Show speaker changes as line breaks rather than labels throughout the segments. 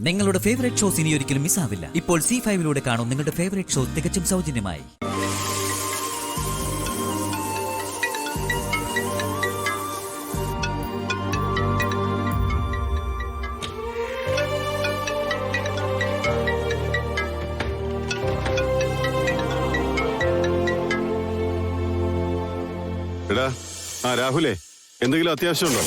നിങ്ങളുടെ favourite shows ഇനി ഒരിക്കലും മിസ്സാവില്ല. ഇപ്പോൾ C5 കാണും നിങ്ങളുടെ ഫേവറേറ്റ് ഷോ തികച്ചും സൗജന്യമായി.
എടാ രാഹുലേ, എന്തെങ്കിലും അത്യാവശ്യമുണ്ടോ?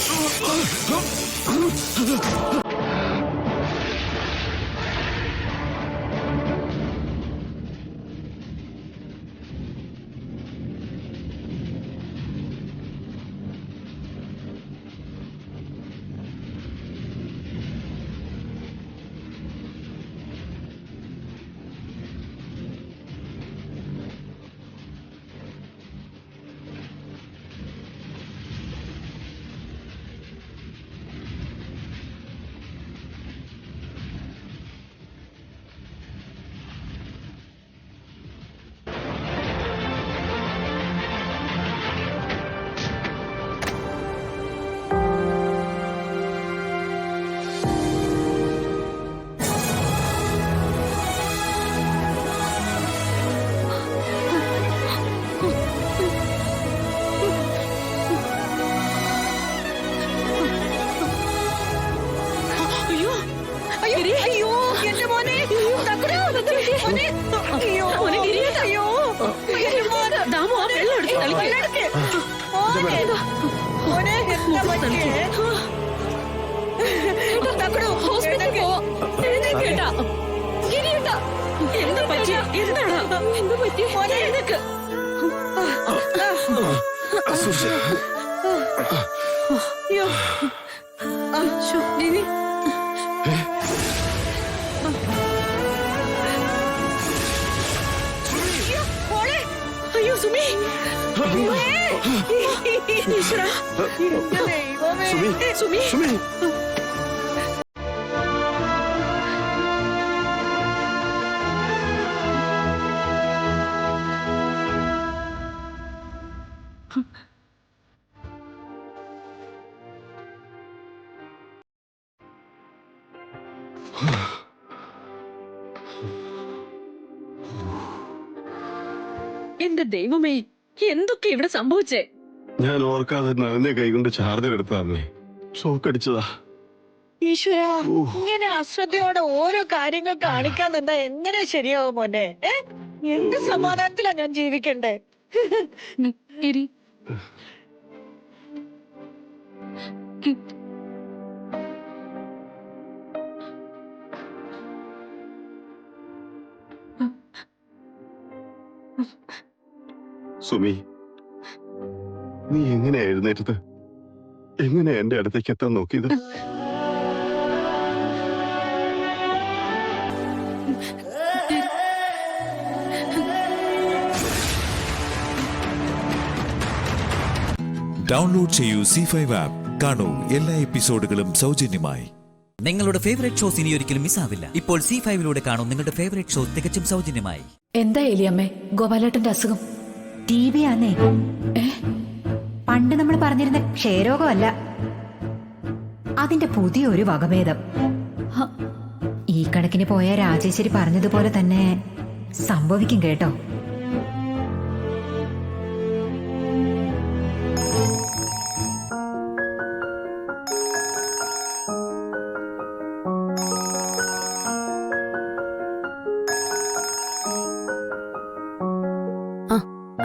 അയ്യോ സുമി, സുമി, സുമി. എന്റെ ദൈവമേ, എന്തൊക്കെ ഇവിടെ സംഭവിച്ചേ?
ഞാൻ ഓർക്കാതെ നനഞ്ഞ കൈകൊണ്ട് ചാർജർ എടുത്താന്നേ, ഷോക്കടിച്ചതാ.
ഈശ്വരാ, ഇങ്ങനെ അശ്രദ്ധയോടെ ഓരോ കാര്യങ്ങൾ കാണിക്കാൻ നിന്നാ എങ്ങനെ ശരിയാവും മോനെ? എന്ത് സമാധാനത്തിലാ ഞാൻ ജീവിക്കണ്ടേ?
സുമി, നീ എങ്ങനെയാ എഴുന്നേറ്റത്? എങ്ങനെയാ എന്റെ അടുത്തേക്ക് എത്താൻ നോക്കിയത്?
ഡൗൺലോഡ് ചെയ്യൂ C5 ആപ്പ്. കാണൂ എല്ലാ എപ്പിസോഡുകളും സൗജന്യമായി.
നിങ്ങളുടെ ഫേവറേറ്റ് ഷോസ് ഇനി ഒരിക്കലും മിസ്സാവില്ല. ഇപ്പോൾ C5 കാണും നിങ്ങളുടെ ഫേവറേറ്റ് ഷോ തികച്ചും സൗജന്യമായി.
എന്താ എലിയമ്മേ ഗോപാലേട്ടന്റെ അസുഖം?
TB ആന്നേ. പണ്ട് നമ്മൾ പറഞ്ഞിരുന്ന ക്ഷയരോഗമല്ല, അതിന്റെ പുതിയൊരു വകഭേദം. ഈ കണക്കിന് പോയ രാജേശ്വരി പറഞ്ഞതുപോലെ തന്നെ സംഭവിക്കും കേട്ടോ.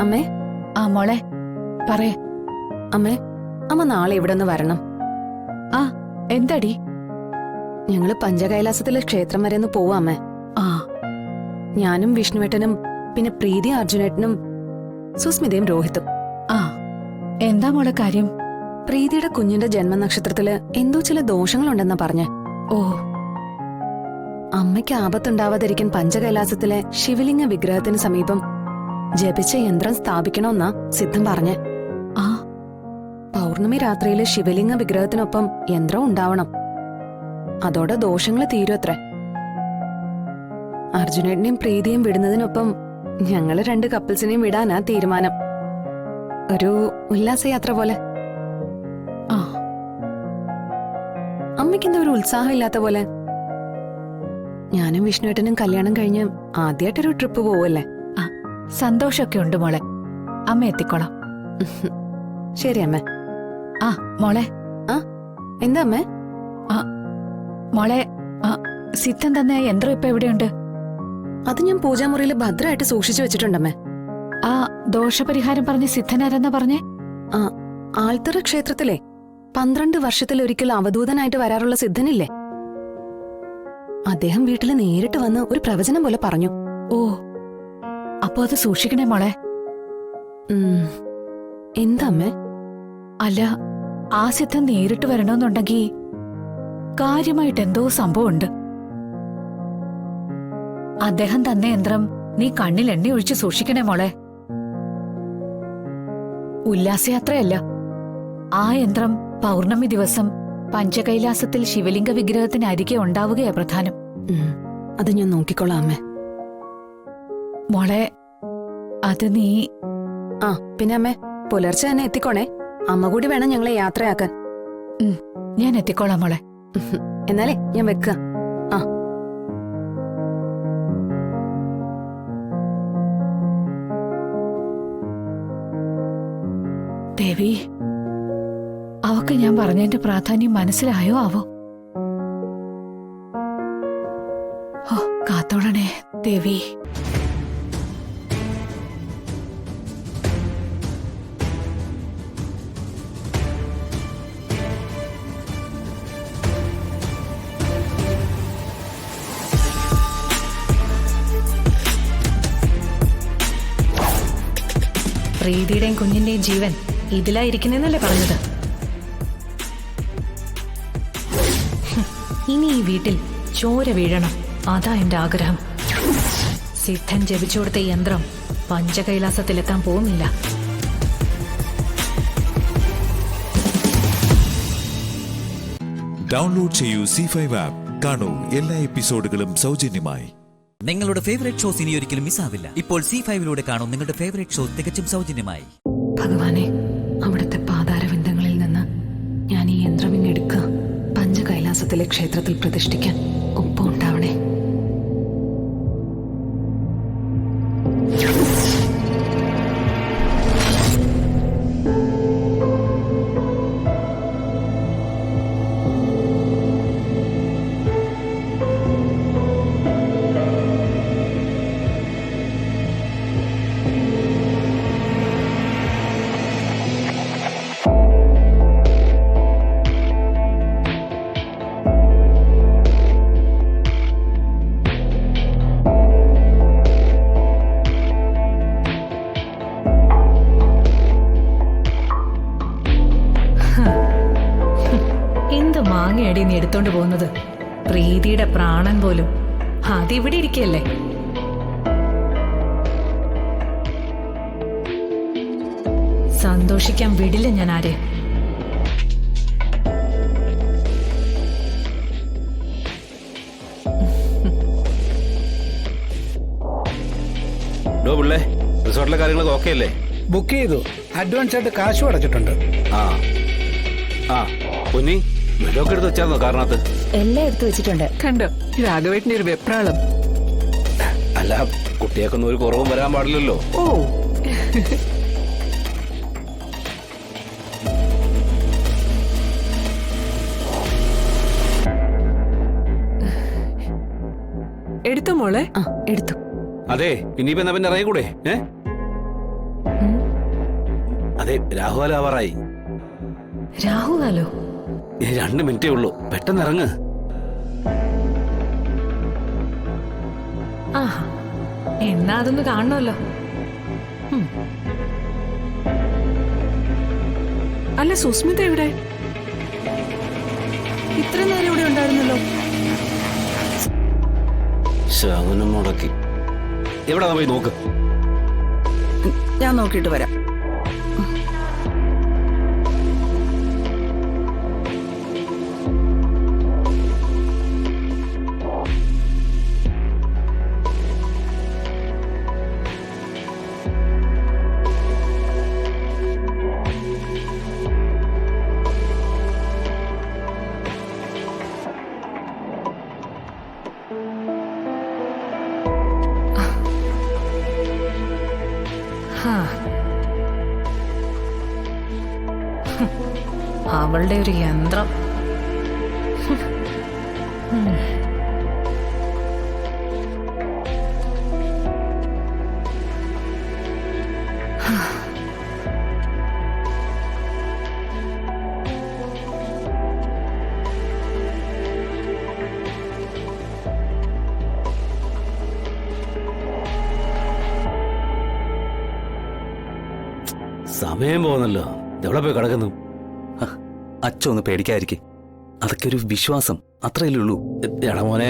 അമ്മേ.
ആ മോളെ പറയേ.
അമ്മേ, അമ്മ നാളെ ഇവിടെ ഒന്ന് വരണം.
ആ എന്താടി?
ഞങ്ങള് പഞ്ചകൈലാസത്തിലെ ക്ഷേത്രം വരെ ഒന്ന് പോവാ അമ്മേ.
ആ,
ഞാനും വിഷ്ണുവേട്ടനും പിന്നെ പ്രീതി അർജുനേട്ടനും സുസ്മിതയും രോഹിത്തും.
ആ എന്താ മോളെ കാര്യം?
പ്രീതിയുടെ കുഞ്ഞിന്റെ ജന്മനക്ഷത്രത്തില് എന്തോ ചില ദോഷങ്ങളുണ്ടെന്നാ പറഞ്ഞേ.
ഓ,
അമ്മയ്ക്ക് ആപത്തുണ്ടാവാതിരിക്കാൻ പഞ്ചകൈലാസത്തിലെ ശിവലിംഗ വിഗ്രഹത്തിന് സമീപം ജപിച്ച യന്ത്രം സ്ഥാപിക്കണമെന്നാ സിദ്ധം പറഞ്ഞേ.
ആ
പൗർണമി രാത്രിയില് ശിവലിംഗ വിഗ്രഹത്തിനൊപ്പം യന്ത്രം ഉണ്ടാവണം. അതോടെ ദോഷങ്ങള് തീരുമത്രേ. അർജുനേട്ടനെയും പ്രീതിയും വിടുന്നതിനൊപ്പം ഞങ്ങള് 2 കപ്പിൾസിനെയും വിടാനാ തീരുമാനം. ഒരു ഉല്ലാസയാത്ര പോലെ.
ആ
അമ്മയ്ക്കെന്താ ഒരു ഉത്സാഹം ഇല്ലാത്ത പോലെ? ഞാനും വിഷ്ണുവേട്ടനും കല്യാണം കഴിഞ്ഞ് ആദ്യമായിട്ടൊരു ട്രിപ്പ് പോവല്ലേ.
സന്തോഷമൊക്കെ ഉണ്ട് മോളെ. അമ്മ എത്തിക്കോളാം.
ശരി അമ്മേ.
ആ മോളെ.
എന്താ അമ്മേ?
മോളെ, സിദ്ധൻ തന്നെ ആ യന്ത്രം ഇപ്പൊ എവിടെയുണ്ട്?
അത് ഞാൻ പൂജാമുറിയിൽ ഭദ്രമായിട്ട് സൂക്ഷിച്ചു വെച്ചിട്ടുണ്ടമ്മേ.
ആ ദോഷപരിഹാരം പറഞ്ഞ് സിദ്ധനാരെന്നാ പറഞ്ഞേ?
ആൽത്തറ ക്ഷേത്രത്തിലെ 12 വർഷത്തിലൊരിക്കൽ അവധൂതനായിട്ട് വരാറുള്ള സിദ്ധനില്ലേ, അദ്ദേഹം വീട്ടിൽ നേരിട്ട് വന്ന് ഒരു പ്രവചനം പോലെ പറഞ്ഞു.
ഓ, അപ്പൊ അത് സൂക്ഷിക്കണേ മോളെ.
എന്താ അമ്മേ?
അല്ല, ആ സിദ്ധൻ നേരിട്ട് വരണമെന്നുണ്ടെങ്കി കാര്യമായിട്ട് എന്തോ സംഭവമുണ്ട്. അദ്ദേഹം തന്നെ യന്ത്രം നീ കണ്ണിൽ എണ്ണ ഒഴിച്ച് സൂക്ഷിക്കണേ മോളെ. ഉല്ലാസയാത്രയല്ല, ആ യന്ത്രം പൗർണമി ദിവസം പഞ്ചകൈലാസത്തിൽ ശിവലിംഗ വിഗ്രഹത്തിന് അരികെ ഉണ്ടാവുകയാ പ്രധാനം.
അത് ഞാൻ നോക്കിക്കോളാം അമ്മേ.
മോളെ, അത് നീ...
പിന്നെ അമ്മേ, പുലർച്ചെ തന്നെ എത്തിക്കോണേ. അമ്മ കൂടി വേണം ഞങ്ങളെ യാത്രയാക്കാൻ.
ഞാൻ എത്തിക്കോളാം മോളെ.
എന്നാലേ ഞാൻ വെക്ക.
ദേവി, അവക്ക് ഞാൻ പറഞ്ഞതിന്റെ പ്രാധാന്യം മനസ്സിലായോ ആവോ? ഓ, കാത്തോളണേ ദേവി.
പ്രീതിയുടെയും കുഞ്ഞിന്റെയും ജീവൻ ഇതിലായിരിക്കുന്നല്ലേ പറഞ്ഞത്. ഇനി ഈ വീട്ടിൽ ചോര വീഴണം, അതാ എന്റെ ആഗ്രഹം. സിദ്ധൻ ജപിച്ചു കൊടുത്ത യന്ത്രം പഞ്ചകൈലാസത്തിലെത്താൻ പോകുന്നില്ല.
ഡൗൺലോഡ് ചെയ്യൂ C5 ആപ്പ്. കാണൂ എല്ലാ എപ്പിസോഡുകളും സൗജന്യമായി.
നിങ്ങളുടെ ഫേവറേറ്റ് ഷോസ് ഇനി ഒരിക്കലും മിസ്സാവില്ല. ഇപ്പോൾ C5 കാണും നിങ്ങളുടെ ഫേവറേറ്റ് ഷോ തികച്ചും സൗജന്യമായി.
ഭഗവാനെ, അവിടുത്തെ പാതാരവിന്ദങ്ങളിൽ നിന്ന് ഞാൻ ഈ യന്ത്രം ഇങ്ങെടുക്കുക. പഞ്ചകൈലാസത്തിലെ ക്ഷേത്രത്തിൽ പ്രതിഷ്ഠിക്കാൻ ഒപ്പം ഉണ്ടാവണേ.
എന്ത് മാങ്ങയടി നീ എടുത്തോണ്ട് പോകുന്നത്? പ്രീതിയുടെ പ്രാണൻ പോലും അതിവിടെ ഇരിക്കല്ലേ. സന്തോഷിക്കാൻ വിടില്ല ഞാൻ ആരെ.
പിള്ളേ, റിസോർട്ടിലെ കാര്യങ്ങളൊക്കെ ഓക്കെ അല്ലേ?
ബുക്ക് ചെയ്തു. അഡ്വാൻസ് ആയിട്ട് കാശും അടച്ചിട്ടുണ്ട്.
പൊന്നി, വെള്ളമൊക്കെ എടുത്ത് വെച്ചായിരുന്നോ കാരണത്ത്?
എല്ലാം എടുത്തു വെച്ചിട്ടുണ്ട്.
കണ്ടോ രാഘവേട്ടന്റെ ഒരു വെപ്രാളം?
അല്ല, കുട്ടിയൊക്കൊന്നും ഒരു കുറവും വരാൻ പാടില്ലല്ലോ.
ഓ, എടുത്തു മോളെ. എടുത്തു.
അതെ, ഇനിയിപ്പോ എന്നാ പിന്നെ ഇറങ്ങിക്കൂടെ? അതെ, രാഹുകാലാവാറായി.
രാഹുകാലോ?
2 മിനിറ്റേ ഉള്ളൂ, പെട്ടെന്ന് ഇറങ്ങ്.
ആഹാ, എന്നാ അതൊന്ന് കാണണമല്ലോ.
അല്ല, സുസ്മിത എവിടെ? ഇത്ര നേരം ഇവിടെ ഉണ്ടായിരുന്നല്ലോ.
ശകുനം മുടക്കി. എവിടെ പോയി നോക്ക്.
ഞാൻ നോക്കിയിട്ട് വരാം.
അവളുടെ ഒരു യന്ത്രം.
സമയം പോകുന്നല്ലോ, എവിടെ പോയി കിടക്കുന്നു?
അച്ഛൻ പേടിക്കാതിരിക്കെ, അതൊക്കെ ഒരു വിശ്വാസം, അത്രയല്ലേ ഉള്ളൂ.
എടാ മോനെ,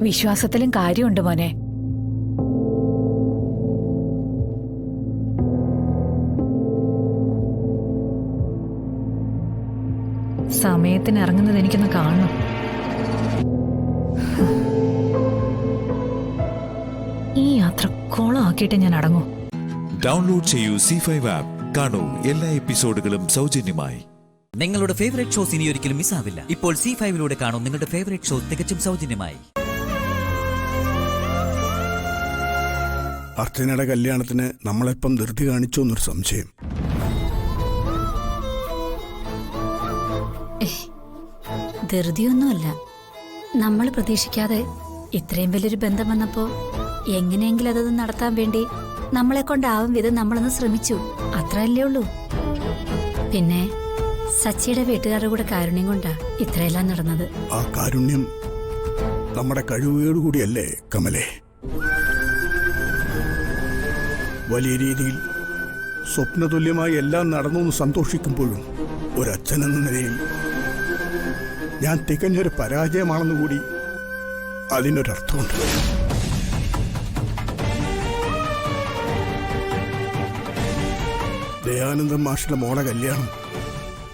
വിശ്വാസത്തിലും കാര്യമുണ്ട് മോനെ.
സമയത്തിന് ഇറങ്ങുന്നത് എനിക്കൊന്ന് കാണണം. ഈ യാത്ര കോളമാക്കിയിട്ട് ഞാൻ അടങ്ങൂ.
ഡൗൺലോഡ് ചെയ്യൂ C5 ആപ്പ്. കാണൂ എല്ലാ എപ്പിസോഡുകളും സൗജന്യമായി.
നിങ്ങളുടെ ഫേവറേറ്റ് ഷോസ് ഇനി ഒരിക്കലും മിസ്സാവില്ല. ഇപ്പോൾ C5 കാണൂ നിങ്ങളുടെ ഫേവറേറ്റ് ഷോസ് തികച്ചും സൗജന്യമായി.
അർച്ചനയുടെ കല്യാണത്തിന് നമ്മളെപ്പം ധൃതി കാണിച്ചോ എന്നൊരു സംശയം.
ധൃതിയൊന്നുമല്ല. നമ്മൾ പ്രതീക്ഷിക്കാതെ ഇത്രയും വലിയൊരു ബന്ധം വന്നപ്പോ എങ്ങനെയെങ്കിലും അതത് നടത്താൻ വേണ്ടി നമ്മളെ കൊണ്ടാവും വിധം നമ്മളൊന്ന് ശ്രമിച്ചു, അത്രയല്ലേ ഉള്ളൂ. പിന്നെ സച്ചിയുടെ വീട്ടുകാരുടെ കൂടെ കാരുണ്യം കൊണ്ടാ ഇത്രയെല്ലാം നടന്നത്.
ആ കാരുണ്യം നമ്മുടെ കഴിവുകേടുകൂടിയല്ലേ കമലേ? വലിയ രീതിയിൽ സ്വപ്നതുല്യമായി എല്ലാം നടന്നു എന്ന് സന്തോഷിക്കുമ്പോഴും ഒരച്ഛനെന്ന നിലയിൽ ഞാൻ തികഞ്ഞൊരു പരാജയമാണെന്ന് കൂടി അതിനൊരർത്ഥമുണ്ട്. ദയാനന്ദൻ മാഷിന്റെ മോളെ കല്യാണം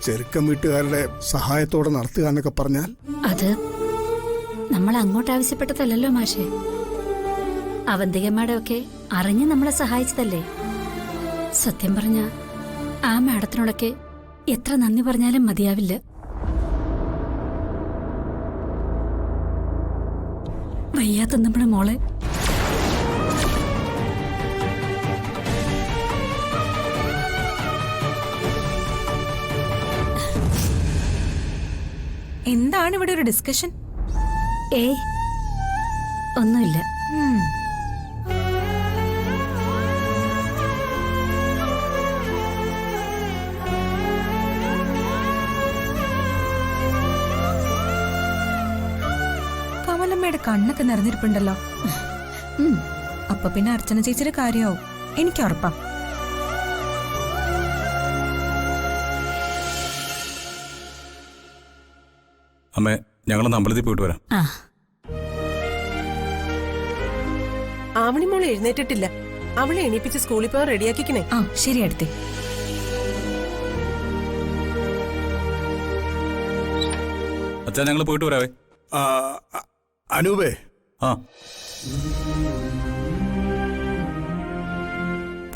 ചെറുക്കം വീട്ടുകാരുടെ സഹായത്തോടെ നടത്തുക എന്നൊക്കെ പറഞ്ഞാൽ
അത് നമ്മൾ അങ്ങോട്ട് ആവശ്യപ്പെട്ടതല്ലോ മാഷെ. അവന്തികമ്മയുടെ ഒക്കെ അറിഞ്ഞ് നമ്മളെ സഹായിച്ചതല്ലേ. സത്യം പറഞ്ഞ ആ മാഡത്തിനോടൊക്കെ എത്ര നന്ദി പറഞ്ഞാലും മതിയാവില്ല. വയ്യാത്ത നമ്മുടെ മോളെ
എന്താണ് ഇവിടെ ഒരു ഡിസ്കഷൻ?
ഏയ് ഒന്നുമില്ല.
കമലമ്മയുടെ കണ്ണൊക്കെ നിറഞ്ഞിരിപ്പുണ്ടല്ലോ. അപ്പൊ പിന്നെ അർച്ചന ചേച്ചിയുടെ കാര്യമാവും, എനിക്ക് ഉറപ്പാ.
അമ്മേ, ഞങ്ങളൊന്ന് അമ്പലത്തിൽ പോയിട്ട് വരാം.
ആവണിമോളെ എഴുന്നേറ്റിട്ടില്ല. അവളെ എണീപ്പിച്ച് സ്കൂളിൽ പോകാൻ റെഡിയാക്കിക്കണേ.
ആ ശരി അടുത്തേ.
അച്ഛാ, ഞങ്ങൾ പോയിട്ട് വരാവേ.
അനൂപേ,
ആ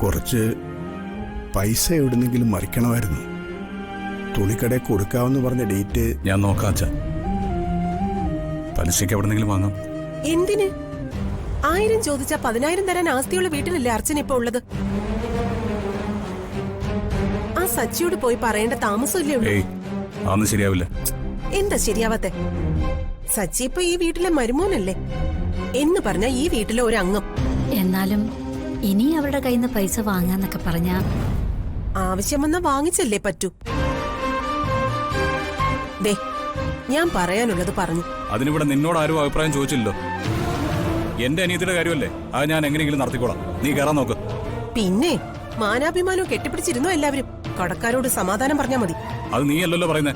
കുറച്ച് പൈസ എവിടുന്നെങ്കിലും മറിക്കണമായിരുന്നു. തുണിക്കടയിൽ കൊടുക്കാമെന്ന് പറഞ്ഞ ഡേറ്റ്
ഞാൻ നോക്കാം അച്ഛാ. പലിശയ്ക്ക് എവിടെന്നെങ്കിലും വാങ്ങാം.
എന്തിന്? 1000 ചോദിച്ചാ 10,000 തരാൻ ആസ്തിയുള്ള വീട്ടിലല്ലേ അർച്ചന ഇപ്പൊ ഉള്ളത്? ആ സച്ചിയോട് പോയി പറയേണ്ട താമസമില്ലേ ഉള്ളൂ.
ഏയ്, അതൊന്നും ശരിയാവില്ല.
എന്താ ശരിയാവാത്തെ? സച്ചി ഇപ്പൊ ഈ വീട്ടിലെ മരുമോനല്ലേ എന്ന് പറഞ്ഞ ഈ വീട്ടിലെ ഒരു അംഗം.
എന്നാലും ഇനി അവരുടെ കയ്യിൽ നിന്ന് പൈസ വാങ്ങാന്നൊക്കെ പറഞ്ഞാ
ആവശ്യം വന്നാ വാങ്ങിച്ചല്ലേ പറ്റൂ. ദേ, ഞാൻ പറയാനുള്ളത് പറഞ്ഞു.
അതിനിവിടെ നിന്നോട് ആരും അഭിപ്രായം ചോദിച്ചില്ലല്ലോ. എന്റെ അനിയത്തിയുടെ കാര്യമല്ലേ, അത് ഞാൻ എങ്ങനെയെങ്കിലും നടത്തിക്കോളാം. നീ കയറാൻ നോക്ക്.
പിന്നെ മാനാഭിമാനവും കെട്ടിപ്പിടിച്ചിരുന്നോ എല്ലാവരും? കടക്കാരോട് സമാധാനം പറഞ്ഞാ മതി.
അത് നീ അല്ലല്ലോ പറയുന്നേ.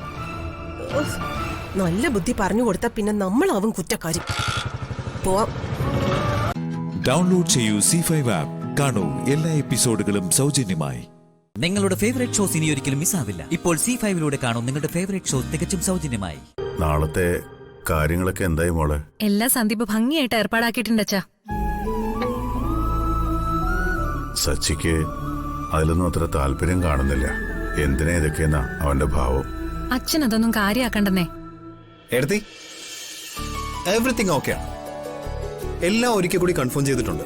നല്ല ബുദ്ധി പറഞ്ഞു കൊടുത്താ പിന്നെ നമ്മളാവും കുറ്റക്കാരി. പോവാം.
ഡൗൺലോഡ് ചെയ്യൂ C5 ആപ്പ്. കാണൂ എല്ലാ എപ്പിസോഡുകളും സൗജന്യമായി.
നിങ്ങളുടെ ഫേവറേറ്റ് ഷോസ് ഇനി ഒരിക്കലും മിസ്സാവില്ല. ഇപ്പോൾ C5 കാണൂ നിങ്ങളുടെ ഫേവറേറ്റ് ഷോസ് തികച്ചും സൗജന്യമായി.
നാളത്തെ കാര്യങ്ങളൊക്കെ എന്തായി മോളെ?
എല്ലാ സന്ദീപ് ഭംഗിയായിട്ട് ഏർപ്പാടാക്കിയിട്ടുണ്ട് അച്ഛാ.
സച്ചിക്ക് അതിലൊന്നും അത്ര താല്പര്യം കാണുന്നില്ല. എന്തിനാ ഇതൊക്കെയെന്നാ അവന്റെ ഭാവം.
അച്ഛൻ അതൊന്നും കാര്യാക്കണ്ടെന്നേ.
എടുത്തി എവറിത്തിങ് ഓക്കെയാണ്. എല്ലാം ഒരിക്കൽ കൂടി കൺഫേം ചെയ്തിട്ടുണ്ട്.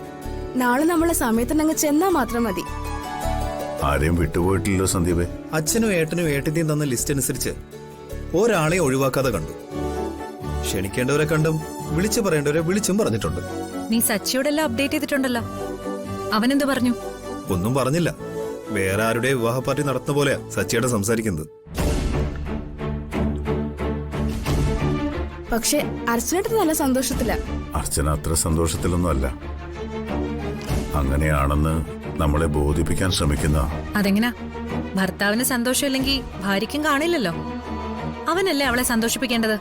നാളെ നമ്മളെ സമയത്തിനങ്ങ് ചെന്നാ മാത്രം മതി.
ആരെയും വിട്ടുപോയിട്ടില്ലല്ലോ സന്ദീപേ. അച്ഛനും ഏട്ടനും ഏട്ടത്തെയും തന്ന ലിസ്റ്റ് അനുസരിച്ച് ഒരാളെ ഒഴിവാക്കാതെ കണ്ടു. ക്ഷണിക്കേണ്ടവരെ കണ്ടും വിളിച്ചു പറയേണ്ടവരെ വിളിച്ചും പറഞ്ഞിട്ടുണ്ട്.
നീ സച്ചിയോടെല്ലാം അപ്ഡേറ്റ് ചെയ്തിട്ടുണ്ടല്ലോ. അവനെന്ത് പറഞ്ഞു?
ഒന്നും പറഞ്ഞില്ല. വേറെ ആരുടെ വിവാഹ പാർട്ടി നടത്തുന്ന പോലെയാ സച്ചിയുടെ സംസാരിക്കുന്നത്.
പക്ഷെ അർച്ചനയുടെ നല്ല സന്തോഷത്തില.
അർച്ചന അത്ര സന്തോഷത്തിലൊന്നും അല്ല. അങ്ങനെയാണെന്ന് നമ്മളെ ബോധിപ്പിക്കാൻ ശ്രമിക്കുന്ന.
അതെങ്ങനാ? ഭർത്താവിന് സന്തോഷമില്ലെങ്കിൽ ഭാര്യയ്ക്കും കാണില്ലല്ലോ. അവനല്ലേ അവളെ സന്തോഷിപ്പിക്കേണ്ടത്.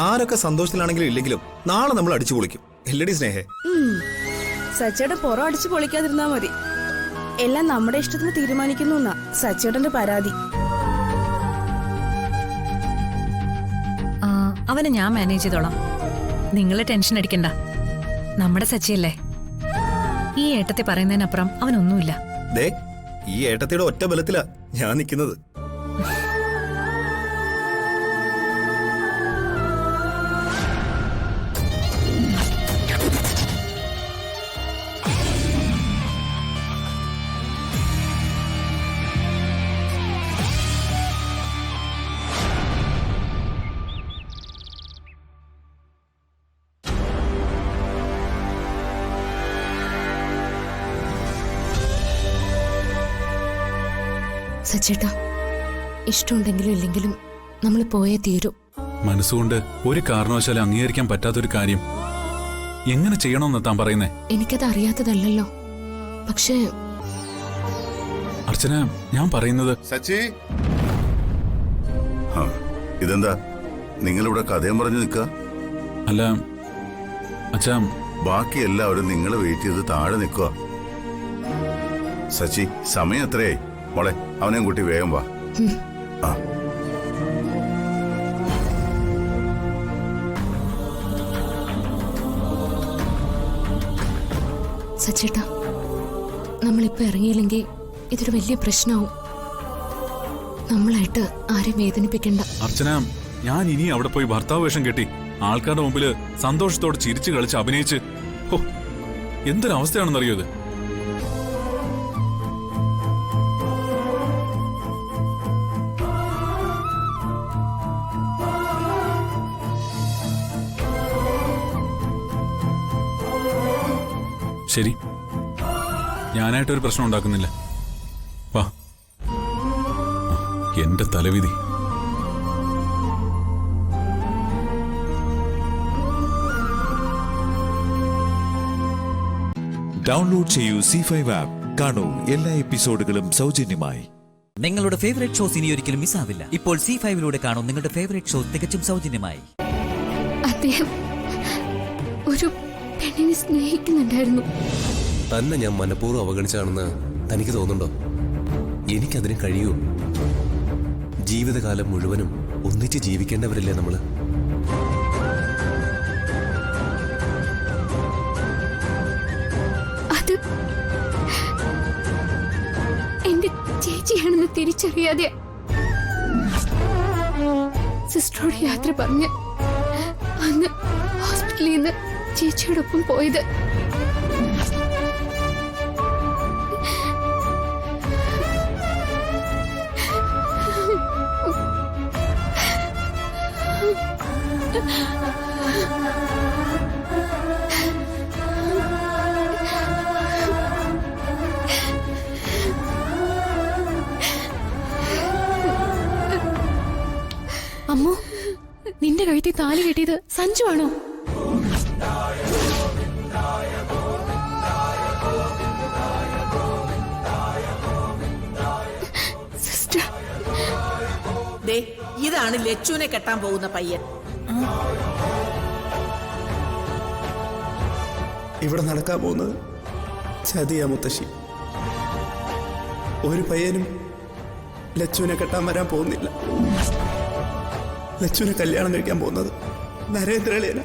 ആരൊക്കെ സന്തോഷത്തിലാണെങ്കിലും ഇല്ലെങ്കിലും നാളെ നമ്മൾ അടിച്ചു പൊളിക്കും. എല്ലടി സ്നേഹേ.
സച്ചയുടെ പുറം അടിച്ചു പൊളിക്കാതിരുന്നാ മതി. എല്ലാം നമ്മുടെ ഇഷ്ടത്തിന് തീരുമാനിക്കുന്നു എന്നാ സച്ചേട്ടന്റെ പരാതി.
അവനെ ഞാൻ മാനേജ് ചെയ്തോളാം. നിങ്ങൾ ടെൻഷൻ അടിക്കണ്ട. നമ്മുടെ സച്ചിയല്ലേ. ഈ ഏട്ടത്തെ പറയുന്നതിനപ്പുറം അവനൊന്നുമില്ല.
ദേ, ഈ ഏട്ടത്തിയുടെ ഒറ്റ ബലത്തിലാ ഞാൻ നിൽക്കുന്നത്.
സച്ചേട്ടാ, ഇഷ്ടമുണ്ടെങ്കിലും ഇല്ലെങ്കിലും നമ്മൾ പോയേ തീരൂ.
മനസ്സുകൊണ്ട് ഒരു കാരണവശാലും അംഗീകരിക്കാൻ പറ്റാത്തൊരു കാര്യം എങ്ങനെ ചെയ്യണമെന്ന് താൻ പറയുന്നേ?
എനിക്കത് അറിയാത്തതല്ലോ. പക്ഷേ
അർച്ചന, ഞാൻ പറയുന്നത്.
സച്ചി, ഇതെന്താ നിങ്ങളിവിടെ കഥയും പറഞ്ഞു നിൽക്കുക?
അല്ല അച്ഛാ,
ബാക്കി എല്ലാവരും നിങ്ങളെ വെയിറ്റ് ചെയ്ത് താഴെ നിൽക്കുക. സച്ചി, സമയം എത്രയായി? മോളെ, അവനെയും കൂട്ടി വേഗം വാ.
സച്ചേട്ടാ, നമ്മളിപ്പോ ഇറങ്ങിയില്ലെങ്കിൽ ഇതൊരു വലിയ പ്രശ്നമാവും. നമ്മളായിട്ട് ആരെയും വേദനിപ്പിക്കണ്ട.
അർച്ചന, ഞാൻ ഇനി അവിടെ പോയി ഭർത്താവ് വേഷം കെട്ടി ആൾക്കാരുടെ മുമ്പില് സന്തോഷത്തോടെ ചിരിച്ചു കളിച്ച് അഭിനയിച്ച് എന്തൊരവസ്ഥയാണെന്നറിയോ ഇത്? ശരി, ഞാനായിട്ടൊരു പ്രശ്നം ഉണ്ടാക്കുന്നില്ല. വാ, എന്റെ തലവിധി.
ഡൗൺലോഡ് ചെയ്യൂ C5 ആപ്പ്. കാണൂ എല്ലാ എപ്പിസോഡുകളും സൗജന്യമായി.
നിങ്ങളുടെ ഫേവറേറ്റ് ഷോസ് ഇനി ഒരിക്കലും മിസ്സാവില്ല. ഇപ്പോൾ C5 കാണൂ നിങ്ങളുടെ ഫേവറേറ്റ് ഷോസ് തികച്ചും സൗജന്യമായി.
അദ്ദേഹം ഒരു പെണ്ണിനെ സ്നേഹിക്കുന്നുണ്ടായിരുന്നു.
തന്നെ ഞാൻ മനഃപൂർവ്വം അവഗണിച്ചാണെന്ന് തനിക്ക് തോന്നുന്നുണ്ടോ? എനിക്കതിന് കഴിയൂ. ജീവിതകാലം മുഴുവനും ഒന്നിച്ച് ജീവിക്കേണ്ടവരല്ലേ നമ്മള്?
അത് എന്റെ ചേച്ചിയാണെന്ന് തിരിച്ചറിയാതെ സിസ്റ്ററോട് യാത്ര പറഞ്ഞ് അന്ന് ഹോസ്പിറ്റലിൽ നിന്ന് ചേച്ചിയോടൊപ്പം പോയത്.
അമ്മോ, നിന്റെ കഴുത്തിൽ താലി കെട്ടിയത് സഞ്ജു ആണോ?
ഇതാണ് ലച്ചുവിനെ കെട്ടാൻ പോകുന്ന പയ്യൻ.
ഇവിടെ നടക്കാൻ പോകുന്നത് ചതിയാ മുത്തശ്ശി. ഒരു പയ്യനും ലച്ചുവിനെ കെട്ടാൻ വരാൻ പോകുന്നില്ല. ലച്ചുവിനെ കല്യാണം കഴിക്കാൻ പോകുന്നത് നരേന്ദ്രളിയന.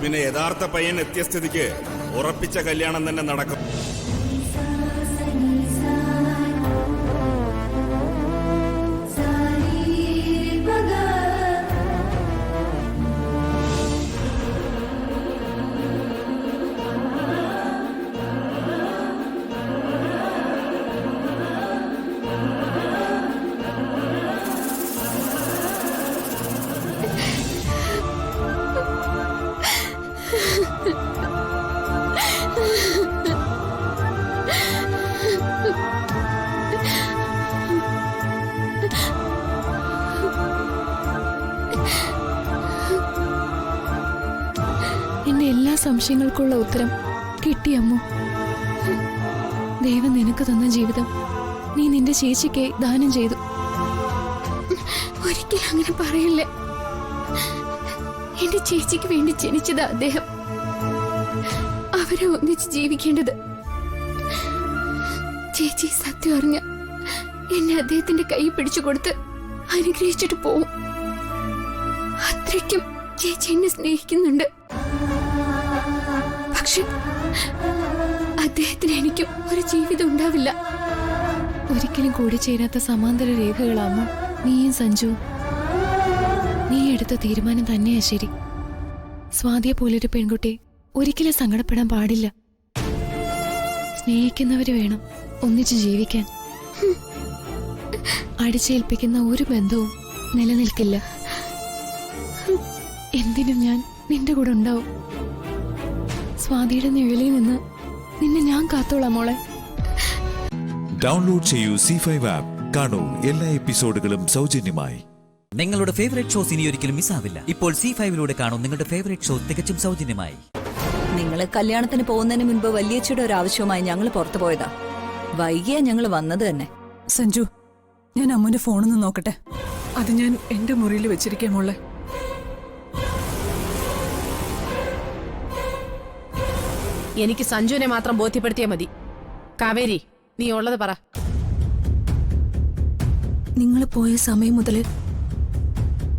പിന്നെ യഥാർത്ഥ പയ്യൻ എത്തിയ സ്ഥിതിക്ക് ഉറപ്പിച്ച കല്യാണം തന്നെ നടക്കും.
എന്റെ എല്ലാ സംശയങ്ങൾക്കുള്ള ഉത്തരം കിട്ടിയമ്മു. ദൈവം നിനക്ക് തന്ന ജീവിതം നീ നിന്റെ ചേച്ചിക്ക് ദാനം ചെയ്തു. ഒരിക്കലും അങ്ങനെ പറയല്ലേ. എന്റെ ചേച്ചിക്ക് വേണ്ടി ജനിച്ചത് അദ്ദേഹം. അവരെ ഒന്നിച്ച് ജീവിക്കേണ്ടത്. ചേച്ചി സത്യം അറിഞ്ഞ എന്നെ അദ്ദേഹത്തിന്റെ കൈ പിടിച്ചു കൊടുത്ത് അനുഗ്രഹിച്ചിട്ട് പോവും. അത്രയ്ക്കും ചേച്ചി എന്നെ സ്നേഹിക്കുന്നുണ്ട്. പക്ഷെ അദ്ദേഹത്തിന് എനിക്കും ഒരു ജീവിതം ഉണ്ടാവില്ല. ഒരിക്കലും കൂടി ചേരാത്ത സമാന്തര രേഖകളാമോ നീയും സഞ്ജു. നീ എടുത്ത തീരുമാനം തന്നെയാ ശരി. സ്വാതിയെ പോലൊരു പെൺകുട്ടി ഒരിക്കലും സങ്കടപ്പെടാൻ പാടില്ല. സ്നേഹിക്കുന്നവര് വേണം ഒന്നിച്ച് ജീവിക്കാൻ. അടിച്ചേൽപ്പിക്കുന്ന ഒരു ബന്ധവും നിലനിൽക്കില്ല. എന്തിനും ഞാൻ നിന്റെ കൂടെ ഉണ്ടാവും. സ്വാതിയുടെ നിഴലിൽ നിന്ന് നിന്നെ ഞാൻ കാത്തോളാം മോളെ.
ഡൗൺലോഡ് ചെയ്യൂ C5 ആപ്പ്. കാണൂ എല്ലാ എപ്പിസോഡുകളും സൗജന്യമായി.
നിങ്ങളുടെ ഫേവറേറ്റ് ഷോസ് ഇനി ഒരിക്കലും മിസ്സാവില്ല. ഇപ്പോൾ C5 കാണൂ നിങ്ങളുടെ ഫേവറേറ്റ് ഷോ തികച്ചും സൗജന്യമായി.
നിങ്ങള് കല്യാണത്തിന് പോകുന്നതിന് മുൻപ് വല്യച്ഛയുടെ ഒരു ആവശ്യമായി ഞങ്ങൾ പുറത്തു പോയതാ. വൈകിയാ ഞങ്ങൾ വന്നത് തന്നെ.
സഞ്ജു, ഞാൻ അമ്മന്റെ ഫോണൊന്ന് നോക്കട്ടെ.
അത് ഞാൻ എന്റെ മുറിയിൽ വെച്ചിരിക്കാം മോളെ.
എനിക്ക് സഞ്ജുവിനെ മാത്രം ബോധ്യപ്പെടുത്തിയാൽ മതി. കാവേരി, നീ ഉള്ളത് പറ.
നിങ്ങൾ പോയ സമയം മുതൽ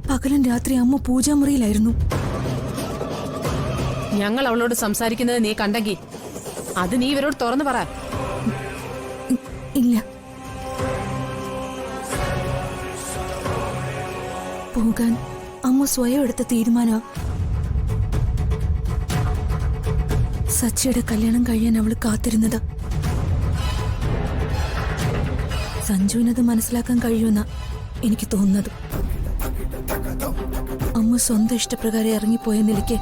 പകലും രാത്രി അമ്മ പൂജാമുറിയിലായിരുന്നു.
ഞങ്ങൾ അവളോട് സംസാരിക്കുന്നത് നീ കണ്ടെങ്കിൽ അത് നീ ഇവരോട് തുറന്നു പറ.
ഇല്ല, പോകാൻ അമ്മ സ്വയം എടുത്ത തീരുമാന. സച്ചിയുടെ കല്യാണം കഴിയാൻ അവൾ കാത്തിരുന്നത്. സഞ്ജുവിനത് മനസ്സിലാക്കാൻ കഴിയുമെന്ന എനിക്ക് തോന്നുന്നത്. അമ്മ സ്വന്തം ഇഷ്ടപ്രകാരം ഇറങ്ങിപ്പോയ നിലയ്ക്ക്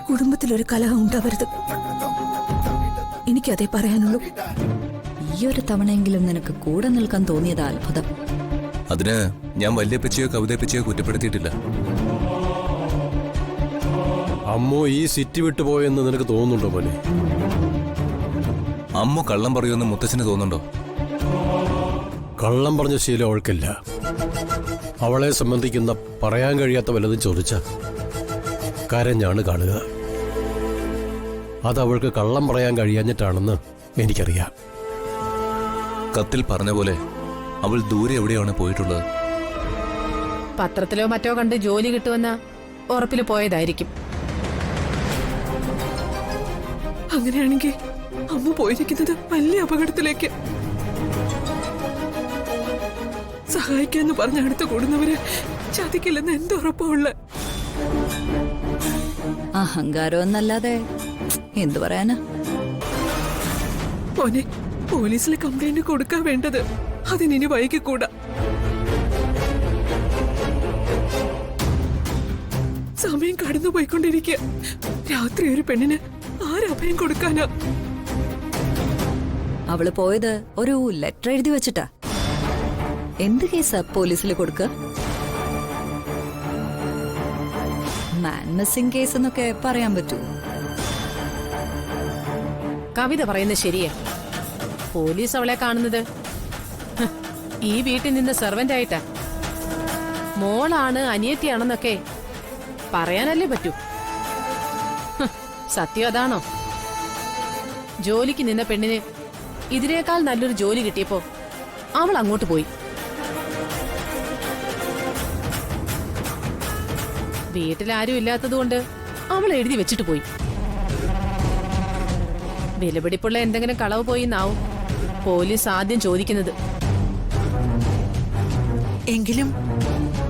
കുടുംബത്തിലൊരു കലഹം ഉണ്ടാവരുത്. എനിക്കതേ പറയാനുള്ളൂ.
ഈ ഒരു തവണയെങ്കിലും നിനക്ക് കൂടെ നിൽക്കാൻ തോന്നിയത് അത്ഭുതം.
അതിന് ഞാൻ വല്യപ്പച്ചയോ കവിതപ്പച്ചയോ കുറ്റപ്പെടുത്തിയിട്ടില്ല.
അമ്മോ ഈ സിറ്റി വിട്ടു പോയെന്ന് നിനക്ക് തോന്നുന്നുണ്ടോ പോലെ?
അമ്മ കള്ളം പറയുമെന്ന് മുത്തച്ഛന് തോന്നുന്നുണ്ടോ?
കള്ളം പറഞ്ഞ ശീലം അവൾക്കില്ല. അവളെ സംബന്ധിക്കുന്ന പറയാൻ കഴിയാത്ത വല്ലതും ചോദിച്ച കരഞ്ഞാണ് കാണുക. അതവൾക്ക് കള്ളം പറയാൻ കഴിയാഞ്ഞിട്ടാണെന്ന് എനിക്കറിയാം.
കത്തിൽ പറഞ്ഞ പോലെ അവൾ ദൂരെ എവിടെയാണ് പോയിട്ടുള്ളത്?
പത്രത്തിലോ മറ്റോ കണ്ട് ജോലി കിട്ടുമെന്ന ഉറപ്പിൽ പോയതായിരിക്കും.
അങ്ങനെയാണെങ്കിൽ അമ്മ പോയിരിക്കുന്നത് വലിയ അപകടത്തിലേക്ക്. സഹായിക്കാന്ന് പറഞ്ഞ അടുത്ത് കൂടുന്നവര് ചതിക്കില്ലെന്ന് എന്തുറപ്പുള്ള?
അഹങ്കാരം എന്നല്ലാതെ എന്തു പറയാനാ?
മോനെ, പോലീസിൽ കംപ്ലൈന്റ് കൊടുക്കാൻ വേണ്ടത് അതിനി വൈകിക്കൂടാ. സമയം കടന്നുപോയിക്കൊണ്ടിരിക്കുക. രാത്രി ഒരു പെണ്ണിന് ആരഭയം കൊടുക്കാനാ?
അവള് പോയത് ഒരു ലെറ്റർ എഴുതി വെച്ചിട്ടാ. എന്ത് കേസാ പോലീസിൽ കൊടുക്ക? മാൻ മിസ്സിംഗ് കേസ് എന്നൊക്കെ പറയാൻ പറ്റൂ. കവിത പറയുന്നത് ശരിയാ. പോലീസ് അവളെ കാണുന്നത് ഈ വീട്ടിൽ നിന്ന് സെർവന്റ് ആയിട്ടാ. മോളാണ് അനിയത്തിയാണെന്നൊക്കെ പറയാനല്ലേ പറ്റൂ. സത്യം അതാണോ? ജോലിക്ക് നിന്ന പെണ്ണിന് ഇതിനേക്കാൾ നല്ലൊരു ജോലി കിട്ടിയപ്പോ അവൾ അങ്ങോട്ട് പോയി. വീട്ടിലാരും ഇല്ലാത്തതുകൊണ്ട്
അവൾ എഴുതി വെച്ചിട്ട് പോയി. വിലപിടിപ്പുള്ള എന്തെങ്കിലും കളവ് പോയി എന്നാവും പോലീസ് ആദ്യം ചോദിക്കുന്നത്.
എങ്കിലും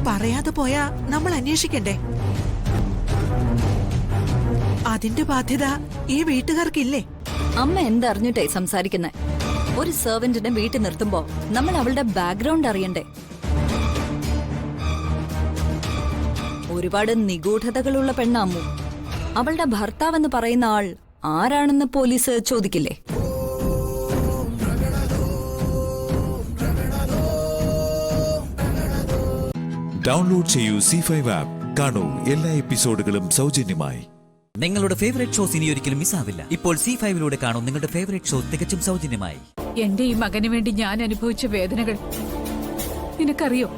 പറയാതെ പോയാ നമ്മൾ അന്വേഷിക്കണ്ടേ? അതിന്റെ ബാധ്യത ഈ വീട്ടുകാർക്കില്ലേ?
അമ്മ എന്തറിഞ്ഞിട്ടേ സംസാരിക്കുന്നേ? ഒരു സെർവന്റിനെ വീട്ടിൽ നിർത്തുമ്പോ നമ്മൾ അവളുടെ ബാക്ക്ഗ്രൗണ്ട് അറിയണ്ടേ? ഒരുപാട് നിഗൂഢതകളുള്ള പെണ്ണാമ്മു. അവളുടെ ഭർത്താവെന്ന് പറയുന്ന ആൾ ആരാണെന്ന് പോലീസ് ചോദിക്കില്ലേ?
ഡൗൺലോഡ് ചെയ്യൂ C5 ആപ്പ്. കാണൂ എല്ലാ എപ്പിസോഡുകളും സൗജന്യമായി.
നിങ്ങളുടെ ഫേവറേറ്റ് ഷോസ് ഇനി ഒരിക്കലും മിസ്സാവില്ല. ഇപ്പോൾ C5 കാണൂ നിങ്ങളുടെ ഫേവറേറ്റ് ഷോ തികച്ചും സൗജന്യമായി.
എന്റെ ഈ മകന് വേണ്ടി ഞാൻ അനുഭവിച്ച വേദനകൾ നിനക്കറിയോ?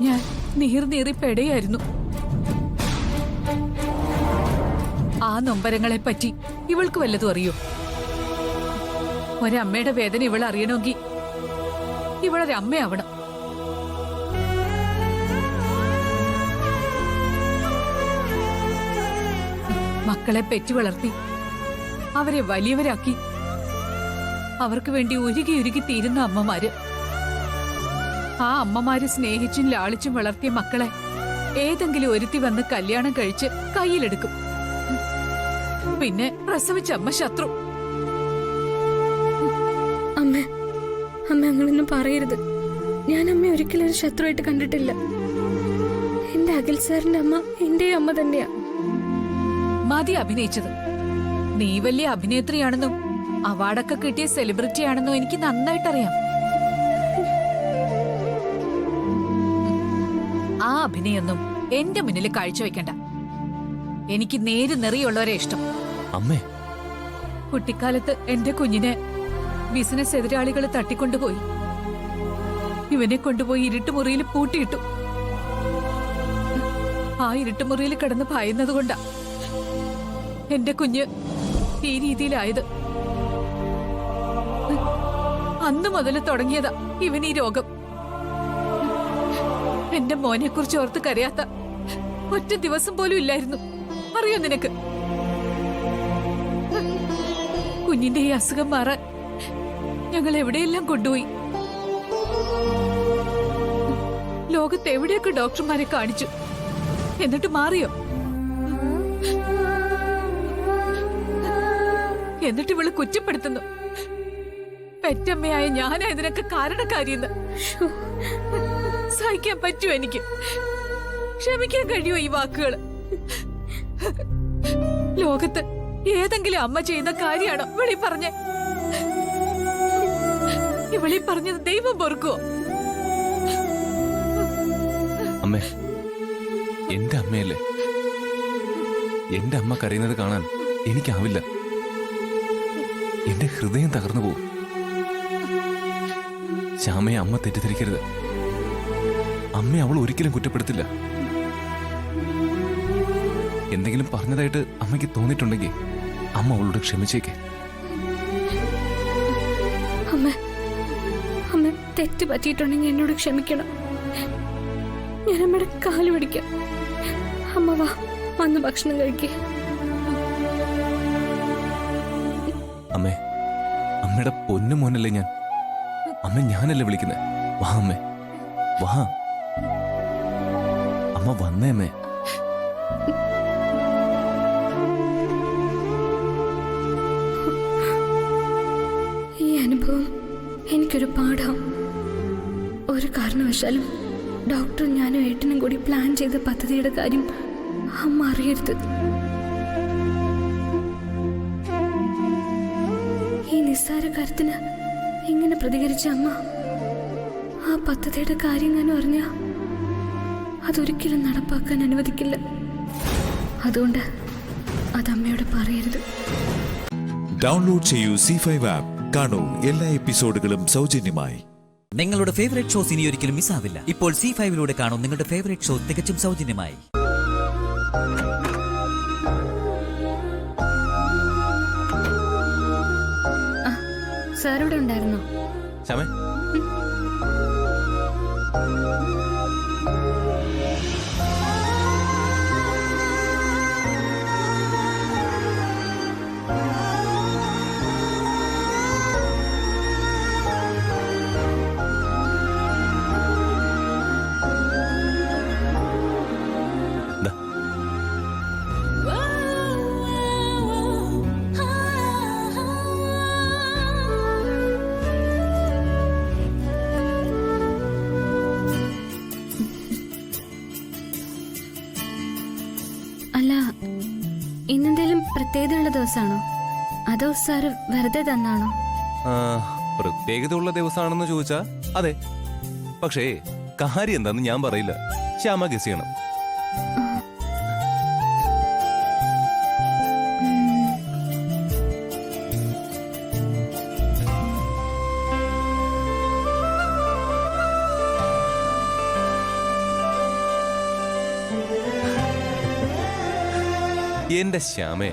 ഞാൻ നീറി പെടയായിരുന്നു. ആ നൊമ്പരങ്ങളെ പറ്റി ഇവൾക്ക് വല്ലതും അറിയോ? ഒരമ്മയുടെ വേദന ഇവൾ അറിയണമെങ്കിൽ ഇവളൊരമ്മയാവണം. മക്കളെ പെറ്റു വളർത്തി അവരെ വലിയവരാക്കി അവർക്ക് വേണ്ടി ഉരുകി തീരുന്ന അമ്മമാര്. ആ അമ്മമാര് സ്നേഹിച്ചും ലാളിച്ചും വളർത്തിയ മക്കളെ ഏതെങ്കിലും ഒരുത്തി വന്ന് കല്യാണം കഴിച്ച് കയ്യിലെടുക്കും. പിന്നെ പ്രസവിച്ച അമ്മ ശത്രു.
അമ്മ അങ്ങനൊന്നും പറയരുത്. ഞാൻ അമ്മ ഒരിക്കലും ഒരു ശത്രുവായിട്ട് കണ്ടിട്ടില്ല. എന്റെ അഖിൽ സാറിന്റെ അമ്മ എന്റെ അമ്മ തന്നെയാ.
മതി അഭിനയിച്ചത്. നീ വലിയ അഭിനേത്രിയാണെന്നും അവാർഡൊക്കെ കിട്ടിയ സെലിബ്രിറ്റി ആണെന്നും എനിക്ക് നന്നായിട്ടറിയാം. ആ അഭിനയൊന്നും എന്റെ മുന്നിൽ കാഴ്ചവെക്കണ്ട. എനിക്ക് നേര് നെറിയുള്ളവരെ ഇഷ്ടം.
അമ്മേ,
കുട്ടിക്കാലത്ത് എന്റെ കുഞ്ഞിനെ ബിസിനസ് എതിരാളികൾ തട്ടിക്കൊണ്ടുപോയി. ഇവനെ കൊണ്ടുപോയി ഇരുട്ടുമുറിയിൽ പൂട്ടിയിട്ടു. ആ ഇരുട്ടുമുറിയിൽ കിടന്ന് ഭയന്നതുകൊണ്ടാ എന്റെ കുഞ്ഞ് ഈ രീതിയിലായത്. അന്നു മുതൽ തുടങ്ങിയതാ ഇവൻ ഈ രോഗം. എന്റെ മോനെ കുറിച്ച് ഓർത്ത് കരയാത്ത ഒറ്റ ദിവസം പോലും ഇല്ലായിരുന്നു. അറിയോ നിനക്ക്? കുഞ്ഞിന്റെ ഈ അസുഖം മാറാൻ ഞങ്ങൾ എവിടെയെല്ലാം കൊണ്ടുപോയി. ലോകത്ത് എവിടെയൊക്കെ ഡോക്ടർമാരെ കാണിച്ചു. എന്നിട്ട് മാറിയോ? എന്നിട്ട് ഇവള് കുറ്റപ്പെടുത്തുന്നു. പെറ്റമ്മയായ ഞാനാ ഇതിനൊക്കെ കാരണക്കാരിയെന്ന്. സഹിക്കാൻ പറ്റുമോ എനിക്ക്? ക്ഷമിക്കാൻ കഴിയുമോ ഈ വാക്കുകള്? ലോകത്ത് ഏതെങ്കിലും അമ്മ ചെയ്യുന്ന കാര്യമാണോ ഇവളീ പറഞ്ഞേ? ഇവളീ പറഞ്ഞത് ദൈവം പൊറുക്കുവോ?
അമ്മേ, എന്റെ അമ്മയല്ലേ. എന്റെ അമ്മ കരയുന്നത് കാണാൻ എനിക്കാവില്ല. എന്റെ ഹൃദയം തകർന്നു പോകും. ശ്യാമയെ അമ്മ തെറ്റിദ്ധരിക്കരുത്. അമ്മയെ അവൾ ഒരിക്കലും കുറ്റപ്പെടുത്തില്ല. എന്തെങ്കിലും പറഞ്ഞതായിട്ട് അമ്മയ്ക്ക് തോന്നിയിട്ടുണ്ടെങ്കിൽ അമ്മ അവളോട് ക്ഷമിച്ചേക്കേ.
അമ്മ തെറ്റ് പറ്റിയിട്ടുണ്ടെങ്കിൽ എന്നോട് ക്ഷമിക്കണം. ഞാൻ അമ്മയുടെ കാല് പിടിക്കാം. അമ്മ വാ, വന്ന് ഭക്ഷണം കഴിക്കേ.
അമ്മേ, അമ്മയുടെ പൊന്നു മോനല്ലേ ഞാൻ. അമ്മ ഞാനല്ലേ വിളിക്കുന്നത്. വാ അമ്മേ, വാ. അമ്മ വന്നേ അമ്മേ.
ഈ അനുഭവം എനിക്കൊരു പാഠം. ഒരു കാരണവശാലും ഡോക്ടറും ഞാനും ഏട്ടനും കൂടി പ്ലാൻ ചെയ്ത പദ്ധതിയുടെ കാര്യം അമ്മ അറിയരുത്. ഈ നിസ്സാര കാര്യത്തിന് ഇങ്ങനെ പ്രതികരിച്ച അമ്മ ആ പദ്ധതിയുടെ കാര്യം ഞാൻ അറിഞ്ഞ അതൊരിക്കലും നടപ്പാക്കാൻ അനുവദിക്കില്ല. അതുകൊണ്ട് അതമ്മയോട് പറയരുത്.
ഡൗൺലോഡ് ചെയ്യൂ C5 ആപ്പ്. കാണൂ എല്ലാ എപ്പിസോഡുകളും സൗജന്യമായി.
നിങ്ങളുടെ ഫേവറേറ്റ് ഷോസ് ഇനി ഒരിക്കലും മിസ്സാവില്ല. ഇപ്പോൾ C5 കാണൂ നിങ്ങളുടെ ഫേവറേറ്റ് ഷോ തികച്ചും സൗജന്യമായി.
സാർ ഇവിടെ ഉണ്ടായിരുന്നോ?
ശ്യാമേ,
പ്രത്യേകതയുള്ള ദിവസമാണോ അതോ സാറ് വെറുതെ തന്നാണോ?
പ്രത്യേകതയുള്ള ദിവസമാണെന്ന് ചോദിച്ചാ അതെ. പക്ഷേ കാര്യം എന്താന്ന് ഞാൻ പറയില്ല. ശ്യാമ ഗസ് ചെയ്യണം. എന്റെ ശ്യാമേ,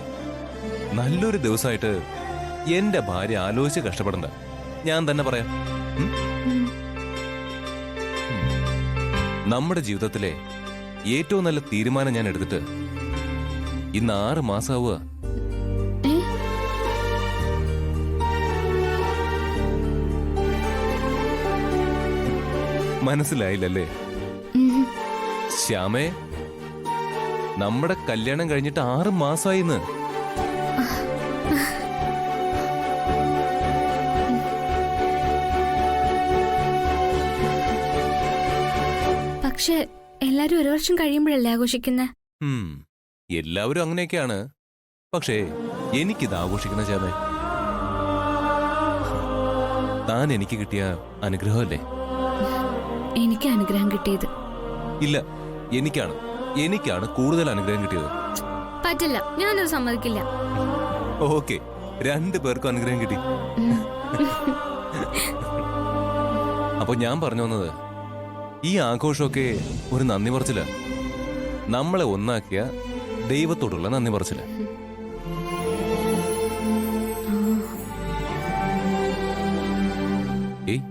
നല്ലൊരു ദിവസമായിട്ട് എന്റെ ഭാര്യ ആലോചിച്ച് കഷ്ടപ്പെടണ്ട. ഞാൻ തന്നെ പറയാം. നമ്മുടെ ജീവിതത്തിലെ ഏറ്റവും നല്ല തീരുമാനം ഞാൻ എടുത്തിട്ട് ഇന്ന് 6 മാസമാവുക. മനസ്സിലായില്ലല്ലേ? ശ്യാമേ, നമ്മുടെ കല്യാണം കഴിഞ്ഞിട്ട് 6 മാസമായിന്ന്.
പക്ഷെ എല്ലാരും 1 വർഷം കഴിയുമ്പോഴല്ലേ ആഘോഷിക്കുന്നേ?
എല്ലാവരും അങ്ങനെയൊക്കെയാണ്. പക്ഷേ എനിക്കിത് ആഘോഷിക്കുന്ന ശ്യാമേ, താൻ എനിക്ക് കിട്ടിയ അനുഗ്രഹമല്ലേ?
എനിക്ക് അനുഗ്രഹം കിട്ടിയത്
ഇല്ല, എനിക്കാണ് കൂടുതൽ അനുഗ്രഹം കിട്ടിയത്.
പറ്റില്ല, ഞാനത് സമ്മതിക്കില്ല.
ഓക്കെ, 2 പേർക്കും അനുഗ്രഹം കിട്ടി. അപ്പൊ ഞാൻ പറഞ്ഞു വന്നത്, ഈ ആഘോഷമൊക്കെ ഒരു നന്ദി പറച്ചില്ല. നമ്മളെ ഒന്നാക്കിയ ദൈവത്തോടുള്ള നന്ദി പറച്ചില്ല. ഏയ്,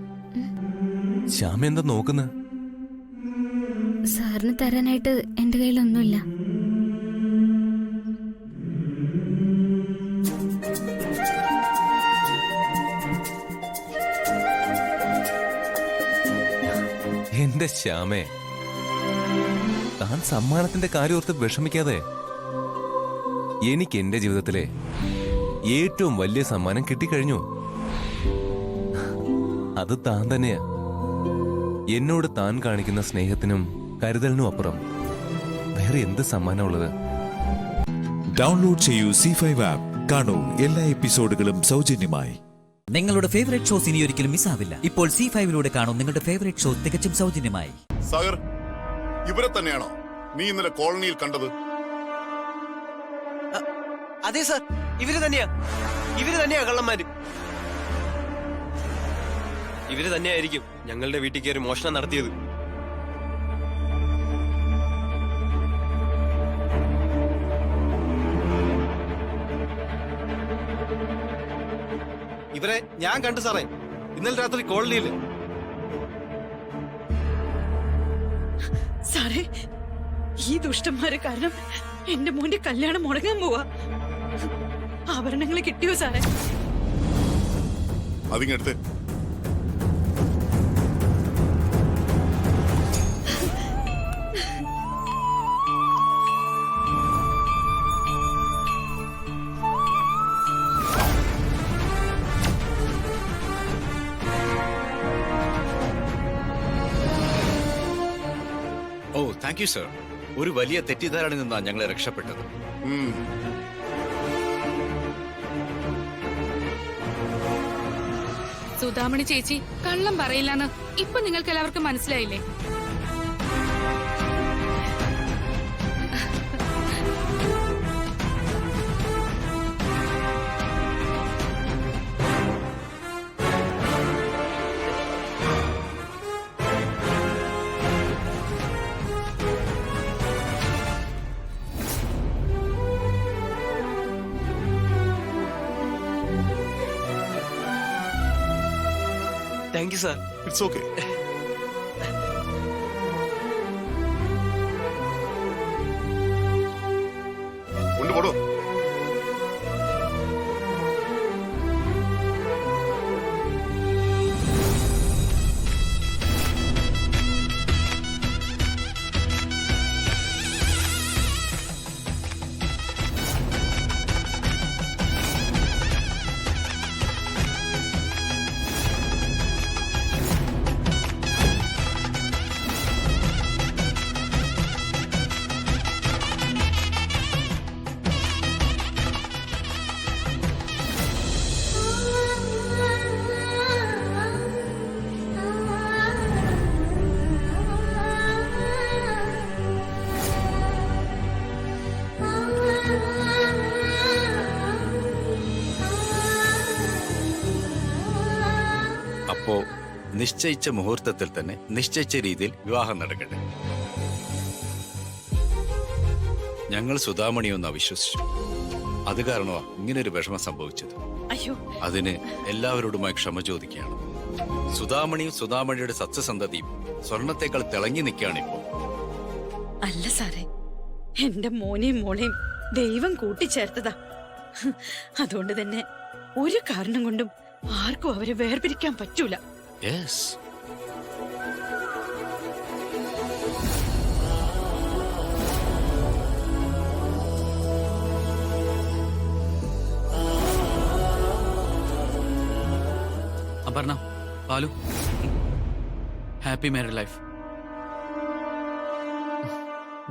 ശ്യാമ എന്താ നോക്കുന്ന?
സാറിന് തരാനായിട്ട് എന്റെ കയ്യിലൊന്നുമില്ല.
എന്റെ ശ്യാമേ, താൻ സമ്മാനത്തിന്റെ കാര്യം ഓർത്ത് വിഷമിക്കാതെ. എനിക്ക് എന്റെ ജീവിതത്തിലെ ഏറ്റവും വലിയ സമ്മാനം കിട്ടിക്കഴിഞ്ഞു. അത് താൻ തന്നെയാ. എന്നോട് താൻ കാണിക്കുന്ന സ്നേഹത്തിനും കരുതലിനും അപ്പുറം വേറെ എന്ത് സമ്മാനമുള്ളത്?
ഡൗൺലോഡ് ചെയ്യൂ C5 ആപ്പ്. കാണൂ എല്ലാ എപ്പിസോഡുകളും സൗജന്യമായി.
നിങ്ങളുടെ ഫേവറേറ്റ് ഷോസ് ഇനി ഒരിക്കലും മിസ്സാവില്ല. ഇപ്പോൾ C5 കാണും നിങ്ങളുടെ ഫേവറേറ്റ് ഷോ തികച്ചും സൗജന്യമായി.
സാഗർ, ഇവരെ തന്നെയാണോ നീ ഇന്നലെ കോളനിയിൽ കണ്ടത്?
അതെ സാർ, ഇവര് തന്നെയാ കള്ളന്മാര്. ഇവര് തന്നെയായിരിക്കും ഞങ്ങളുടെ വീട്ടിൽ കയറി മോഷണം നടത്തിയത്.
ഇവരെ ഞാൻ കണ്ടു സാറേ, ഇന്നലെ രാത്രി കോളനിയിൽ.
സാറേ, ഈ ദുഷ്ടന്മാരെ കാരണം എന്റെ മോന്റെ കല്യാണം മുടങ്ങാൻ പോവാ. ആഭരണങ്ങൾ കിട്ടിയോ സാറേ?
അതിങ്ങടുത്ത്.
ഓ, താങ്ക് യു സർ. ഒരു വലിയ തെറ്റിദ്ധാരണയിൽ നിന്നാണ് ഞങ്ങളെ രക്ഷപ്പെട്ടത്.
സുധാമണി ചേച്ചി കള്ളം പറയില്ലെന്ന് ഇപ്പൊ നിങ്ങൾക്ക് എല്ലാവർക്കും മനസ്സിലായില്ലേ?
Thank you sir.
It's okay. കൊണ്ടുപോടോ.
നിശ്ചയിച്ച മുഹൂർത്തത്തിൽ തന്നെ നിശ്ചയിച്ച രീതിയിൽ വിവാഹം നടക്കട്ടെ. ഞങ്ങൾ സുധാമണിയൊന്ന് അവിശ്വസിച്ചു. അത് കാരണമാണ് ഇങ്ങനൊരു വിഷമം സംഭവിച്ചത്.
അയ്യോ,
അതിന് എല്ലാവരോടുമായി ക്ഷമ ചോദിക്കുകയാണ്. സുധാമണിയും സുധാമണിയുടെ സത്യസന്ധതയും സ്വർണത്തേക്കാൾ തിളങ്ങി നിൽക്കുകയാണിപ്പോ.
അല്ല സാറേ, എന്റെ മോനെയും മോളെയും ദൈവം കൂട്ടിച്ചേർത്തതാ. അതുകൊണ്ട് തന്നെ ഒരു കാരണം കൊണ്ടും ആർക്കും അവരെ വേർപിരിക്കാൻ പറ്റൂല.
യെസ്.
അപർണ, പാലു, ഹാപ്പി മാരീഡ് ലൈഫ്.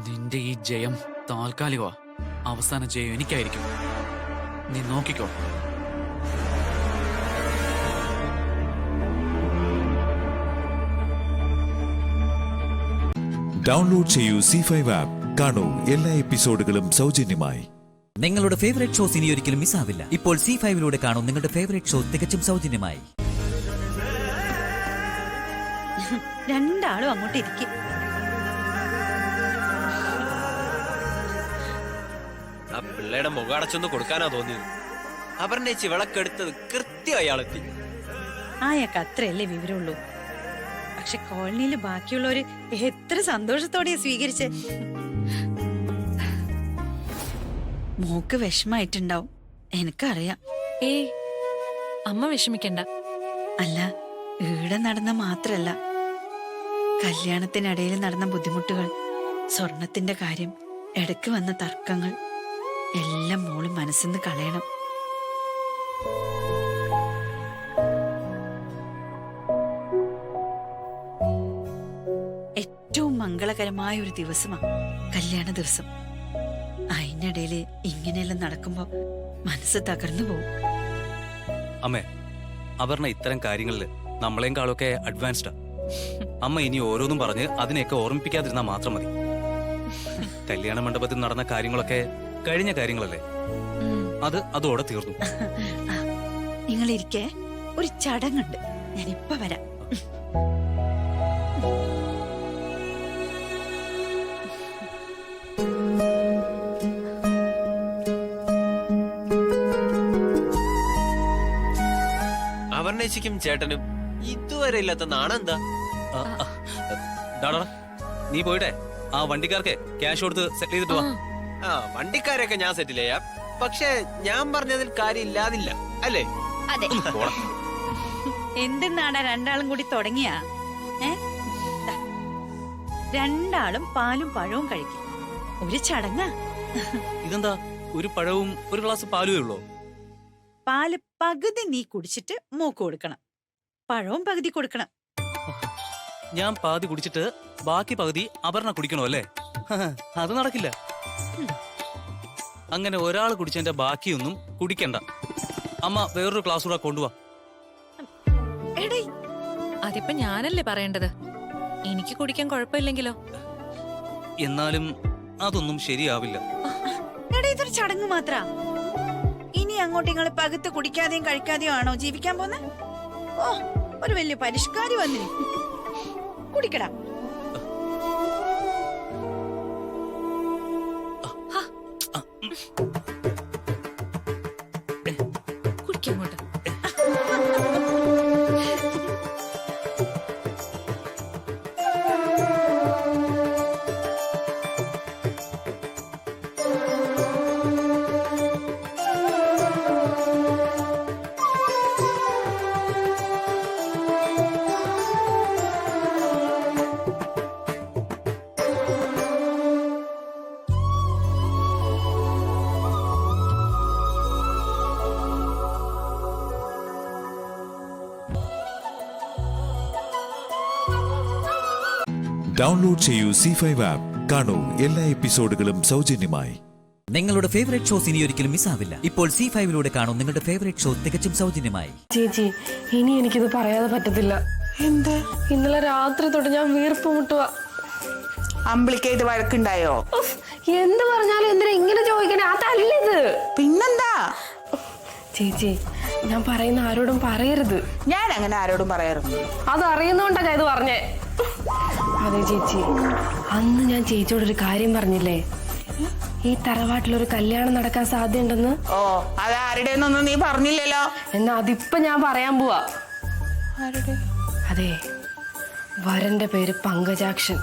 നിന്റെ ഈ ജയം താൽക്കാലികമാ. അവസാന ജയം എനിക്കായിരിക്കും. നീ നോക്കിക്കോ.
ഡൗൺലോഡ് ചെയ്യൂ C5 ആപ്പ്. കാണൂ എല്ലാ എപ്പിസോഡുകളും സൗജന്യമായി.
നിങ്ങളുടെ ഫേവറേറ്റ് ഷോസ് ഇനി ഒരിക്കലും മിസ്സാവില്ല. ഇപ്പോൾ C5 കാണൂ നിങ്ങളുടെ ഫേവറേറ്റ് ഷോ തികച്ചും സൗജന്യമായി.
രണ്ടാളും അങ്ങോട്ട് ഇരിക്കും.
ആ പിള്ളയുടെ മുഖടച്ചൊന്ന് കൊടുക്കാനാ തോന്നിയത്. അവരുടെ വിളക്കെടുത്തത് കൃത്യം അയാളെത്തി.
ആയൊക്കെ അത്രയല്ലേ വിവരമുള്ളൂ. പക്ഷെ കോളനിയിൽ ബാക്കിയുള്ളവര് എത്ര സന്തോഷത്തോടെ സ്വീകരിച്ച്. മോക്ക് വിഷമായിട്ടുണ്ടാവും, എനിക്കറിയാം.
ഏയ്, അമ്മ വിഷമിക്കണ്ട.
അല്ല, ഈടെ നടന്ന മാത്രല്ല, കല്യാണത്തിനിടയിൽ നടന്ന ബുദ്ധിമുട്ടുകൾ, സ്വർണത്തിന്റെ കാര്യം, ഇടയ്ക്ക് വന്ന തർക്കങ്ങൾ എല്ലാം മോള് മനസ്സിന്ന് കളയണം. ഏറ്റവും മംഗളകരമായ ഒരു ദിവസമാണ് കല്യാണ ദിവസം. അതിനിടയില് ഇങ്ങനെയെല്ലാം നടക്കുമ്പോ മനസ്സ് തകർന്നു പോകും.
അമ്മേ, അപർണ ഇത്തരം കാര്യങ്ങളിൽ നമ്മളെയും കാളൊക്കെ അഡ്വാൻസ്ഡാ. അമ്മ ഇനി ഓരോന്നും പറഞ്ഞ് അതിനെയൊക്കെ ഓർമ്മിപ്പിക്കാതിരുന്നാൽ മാത്രം മതി. കല്യാണ മണ്ഡപത്തിൽ നടന്ന കാര്യങ്ങളൊക്കെ കഴിഞ്ഞ കാര്യങ്ങളല്ലേ, അതോടെ തീർന്നു.
നിങ്ങൾ ഇരിക്കേ, ഒരു ചടങ്ങുണ്ട്, ഞാൻ ഇപ്പൊ വരാം.
അവർണേച്ചിക്കും ചേട്ടനും ഇതുവരെ ഇല്ലാത്ത നാണെന്താ?
നീ പോയിട്ടെ ആ വണ്ടിക്കാർക്ക് ക്യാഷ് കൊടുത്ത് സെറ്റിൽ ചെയ്തിട്ട് വാ.
ആ വണ്ടിക്കാരെയൊക്കെ ഞാൻ സെറ്റിൽ ചെയ്യാം. പക്ഷെ ഞാൻ പറഞ്ഞതിൽ കാര്യം ഇല്ലാതില്ല അല്ലേ?
അതെ. എന്തെന്നാണ് രണ്ടാളും കൂടി തുടങ്ങിയാ? രണ്ടാളും പാലും പഴവും കഴിക്കും. ഒരു ചടങ്ങാ.
ഇതെന്താ, ഒരു പഴവും ഒരു ഗ്ലാസ് പാലുവേ ഉള്ളോ?
പാല് പകുതി നീ കുടിച്ചിട്ട് മൂക്ക് കൊടുക്കണം, പഴവും പകുതി കൊടുക്കണം.
ഞാൻ പാതി കുടിച്ചിട്ട് ബാക്കി പകുതി അപർണ കുടിക്കണോ അല്ലേ? അത് നടക്കില്ല. അങ്ങനെ ഒരാൾ കുടിച്ചതിന്റെ ബാക്കിയൊന്നും കുടിക്കണ്ട. അമ്മ വേറൊരു ക്ലാസ് കൂടെ കൊണ്ടുപോവാ.
അതിപ്പോ ഞാനല്ലേ പറയേണ്ടത്? എനിക്ക് കുടിക്കാൻ കുഴപ്പമില്ലെങ്കിലോ?
എന്നാലും അതൊന്നും ശരിയാവില്ല.
ഇതൊരു ചടങ്ങ് മാത്ര. ഇനി അങ്ങോട്ട് നിങ്ങൾ പകുത്ത് കുടിക്കാതെയും കഴിക്കാതെയോ ആണോ ജീവിക്കാൻ പോന്നെ? ഓ, ഒരു വലിയ പരിഷ്കാരി വന്നിരി. കുടിക്കടാ.
കുടിക്കങ്ങോട്ട്.
ഡൗൺലോഡ് ചെയ്യൂ C5 ആപ്പ്. കാണൂ എല്ലാ എപ്പിസോഡുകളും സൗജന്യമായി.
നിങ്ങളുടെ ഫേവറേറ്റ് ഷോസ് ഇനി ഒരിക്കലും മിസ്സാവില്ല. ഇപ്പോൾ C5 കാണൂ നിങ്ങളുടെ ഫേവറേറ്റ് ഷോ തികച്ചും സൗജന്യമായി.
ചേച്ചി, ഇനി എനിക്കിത് പറയാതെ പറ്റത്തില്ല. എന്താ? ഇന്നലെ രാത്രി തൊട്ട് ഞാൻ വീർപ്പ് മുട്ടുക.
അമ്പിളിക്കായിട്ട് വഴക്കുണ്ടായോ?
എന്ത് പറഞ്ഞാലും എന്തിനാ ഇങ്ങനെ ചോദിക്കണേ? അതല്ലിത്.
പിന്നെന്താ?
ചേച്ചി, ഞാൻ പറയുന്ന ആരോടും പറയരുത്.
ഞാൻ അങ്ങനെ ആരോടും പറയാറുണ്ട്.
അത് അറിയുന്നോണ്ടാ ഞാൻ ഇത് പറഞ്ഞേ. അതെ ചേച്ചി, അന്ന് ഞാൻ ചേച്ചിയോടൊരു കാര്യം പറഞ്ഞില്ലേ, ഈ തറവാട്ടിലൊരു കല്യാണം നടക്കാൻ സാധ്യതയുണ്ടെന്ന്.
ഓ, അത് ആരുടെന്നൊന്നും നീ പറഞ്ഞില്ലല്ലോ.
എന്നാ അതിപ്പോ ഞാൻ പറയാൻ പോവാ. അതെ, വരന്റെ പേര് പങ്കജാക്ഷൻ,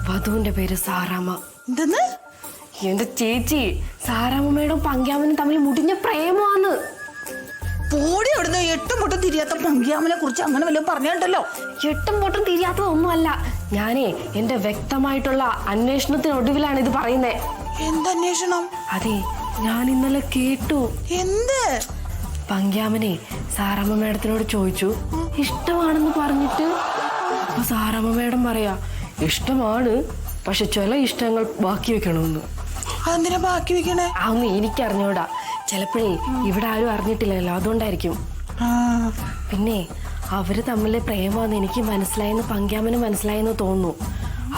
വധുവിന്റെ പേര് സാറാമ്മ.
എന്തെന്ന്?
എന്റെ ചേച്ചി, സാറാമ്മയുടെ പങ്ക്യാമനും തമ്മിൽ മുടിഞ്ഞ പ്രേമമാണ്.
പോടി അവിടുന്ന്. എട്ടും പൊട്ടും തിരിയാത്ത പങ്ക്യാമനെ കുറിച്ച് അങ്ങനെ വല്ലതും പറഞ്ഞിട്ടുണ്ടല്ലോ.
എട്ടും പൊട്ടും തിരിയാത്തതൊന്നുമല്ല. ഞാനേ എന്റെ വ്യക്തമായിട്ടുള്ള അന്വേഷണത്തിനൊടുവിലാണ് ഇത് പറയുന്നേ.
എന്തന്വേഷണം?
അതെ, ഞാൻ ഇന്നലെ കേട്ടു.
എന്ത്?
പങ്ക്യാമനെ സാറാമ്മ മേഡത്തിനോട് ചോദിച്ചു, ഇഷ്ടമാണെന്ന് പറഞ്ഞിട്ട്. അപ്പൊ സാറാമ്മ മേഡം പറയാ, ഇഷ്ടമാണ്, പക്ഷെ ചില ഇഷ്ടങ്ങൾ ബാക്കി വെക്കണമെന്ന്.
അതെന്തിനാ ബാക്കി വെക്കണേ?
അതൊന്നും എനിക്കറിഞ്ഞൂടാ. ചിലപ്പോഴേ ഇവിടെ ആരും അറിഞ്ഞിട്ടില്ലല്ലോ, അതുകൊണ്ടായിരിക്കും. പിന്നെ അവര് തമ്മിലെ പ്രേമാന്ന് എനിക്ക് മനസ്സിലായെന്ന് പങ്ക്യാമന് മനസ്സിലായെന്ന് തോന്നുന്നു.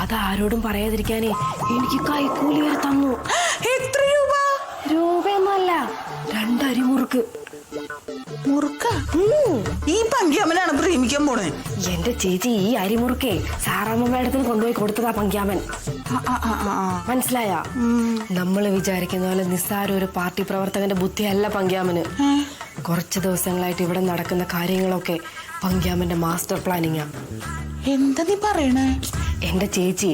അത് ആരോടും പറയാതിരിക്കാനേ എനിക്ക് കൈക്കൂലി വരെ തന്നു.
എത്ര രൂപ?
രൂപയൊന്നുമല്ല, 2 അരിമുറുക്ക്.
മുറുക്ക? ഈ പങ്ക്യാമനാണ് പ്രേമിക്കാൻ പോണേ.
എന്റെ ചേച്ചി, ഈ അരിമുറുക്കേ സാറാമ്മ മേഡത്തിന് കൊണ്ടുപോയി കൊടുത്തതാ പങ്ക്യാമൻ. മനസ്സിലായ? നമ്മള് വിചാരിക്കുന്ന പോലെ നിസ്സാര ഒരു പാർട്ടി പ്രവർത്തകന്റെ ബുദ്ധിയല്ല പങ്ക്യാമന്. കുറച്ച് ദിവസങ്ങളായിട്ട് ഇവിടെ നടക്കുന്ന കാര്യങ്ങളൊക്കെ പങ്ക്യാമന്റെ മാസ്റ്റർ പ്ലാനിങ്ങാ.
എന്താ നീ പറയണേ?
എന്റെ ചേച്ചി,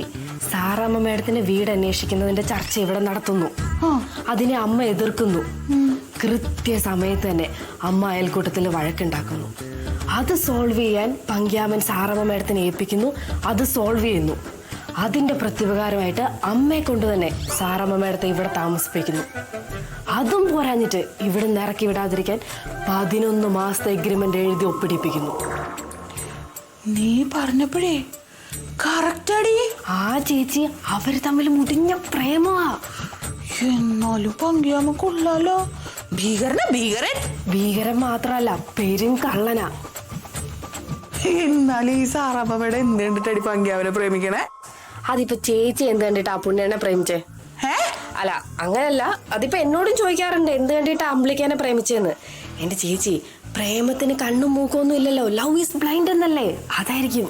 സാറാമ്മ മേഡത്തിന്റെ വീട് അന്വേഷിക്കുന്നതിന്റെ ചർച്ച ഇവിടെ നടത്തുന്നു. അതിനെ അമ്മ എതിർക്കുന്നു. കൃത്യസമയത്ത് തന്നെ അമ്മ അയൽക്കൂട്ടത്തിൽ വഴക്കുണ്ടാക്കുന്നു. അത് സോൾവ് ചെയ്യാൻ പങ്ക്യാമൻ സാറാമ്മ മേഡത്തിനെ ഏൽപ്പിക്കുന്നു. അത് സോൾവ് ചെയ്യുന്നു. അതിന്റെ പ്രത്യുപകാരമായിട്ട് അമ്മയെ കൊണ്ട് തന്നെ സാറാമ്മ മേഡത്തെ ഇവിടെ താമസിപ്പിക്കുന്നു. അതും പോരാഞ്ഞിട്ട് ഇവിടെ നിന്ന് ഇറക്കി വിടാതിരിക്കാൻ 11 മാസത്തെ എഗ്രിമെന്റ് എഴുതി ഒപ്പിടിപ്പിക്കുന്നു.
നീ പറഞ്ഞപ്പോഴേ കറക്റ്റാടി.
ആ ചേച്ചി, അവര് തമ്മിൽ മുടിഞ്ഞ പ്രേമമാ.
എന്നാലും പങ്ക്യാമ കൊള്ളാലോ. ഭീകരൻ
മാത്രല്ല, പെരും കള്ളനാ.
എന്നാലും ഈ സാറാമ്മയുടെ എന്ത് കണ്ടിട്ടടി പങ്ക്യാമനെ പ്രേമിക്കണേ?
അതിപ്പോ ചേച്ചി എന്ത് കണ്ടിട്ടാ പുണ്യനെ പ്രേമിച്ചേ? അല്ല, അങ്ങനല്ല. അതിപ്പോ എന്നോടും ചോദിക്കാറുണ്ട്, എന്ത് കണ്ടിട്ടാ അമ്പിളിക്കാനെ പ്രേമിച്ചെന്ന്. എന്റെ ചേച്ചി, പ്രേമത്തിന് കണ്ണും മൂക്കൊന്നും ഇല്ലല്ലോ. ലവ് ഈസ് ബ്ലൈൻഡ് എന്നല്ലേ, അതായിരിക്കും.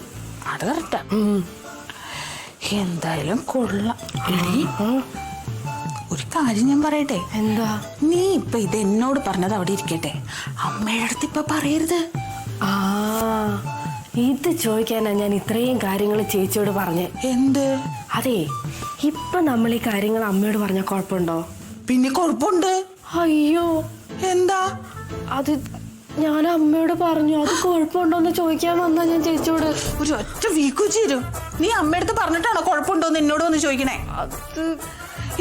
അത് കറക്റ്റാ. എന്തായാലും കൊള്ളാം. ഒരു കാര്യം ഞാൻ പറയട്ടെ?
എന്താ?
നീ ഇപ്പൊ ഇത് എന്നോട് പറഞ്ഞത് അവിടെ ഇരിക്കട്ടെ, അമ്മയുടെ അടുത്ത് ഇപ്പൊ പറയരുത്.
ഇത് ചോദിക്കാനാ ഞാൻ ഇത്രയും കാര്യങ്ങൾ ചേച്ചിയോട് പറഞ്ഞേ.
എന്ത്?
അതെ, ഇപ്പൊ നമ്മൾ ഈ കാര്യങ്ങൾ അമ്മയോട് പറഞ്ഞാൽ കുഴപ്പമുണ്ടോ?
പിന്നെ കുഴപ്പമുണ്ട്.
അയ്യോ,
എന്താ?
അത് ഞാൻ അമ്മയോട് പറഞ്ഞു. അത് കുഴപ്പമുണ്ടോന്ന് ചോദിക്കാൻ വന്നാ ഞാൻ ചേച്ചിയോട്.
ഒരു ഒറ്റ വീക്കു ചേരും. നീ അമ്മയടുത്ത് പറഞ്ഞിട്ടാണോ കുഴപ്പമുണ്ടോന്ന് എന്നോട് വന്ന് ചോദിക്കണേ?
അത്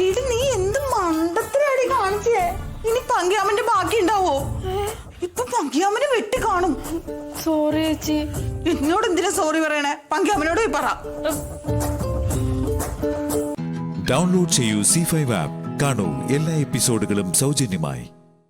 ഇത് നീ എന്ത് മണ്ടത്തിനാടി കാണിച്ചേ? ഇനി പങ്ക്യാമന്റെ ബാക്കി ഉണ്ടാവോ? ഇപ്പൊ പങ്ക്യാമനെ വെട്ടി കാണും.
സോറി ചേച്ചി.
എന്നോട് എന്തിനാ സോറി പറയണേ? പങ്ക്യാമനോട് പോയി പറ.
ഡൗൺലോഡ് ചെയ്യൂ C5 ആപ്പ്. കാണൂ എല്ലാ എപ്പിസോഡുകളും സൗജന്യമായി.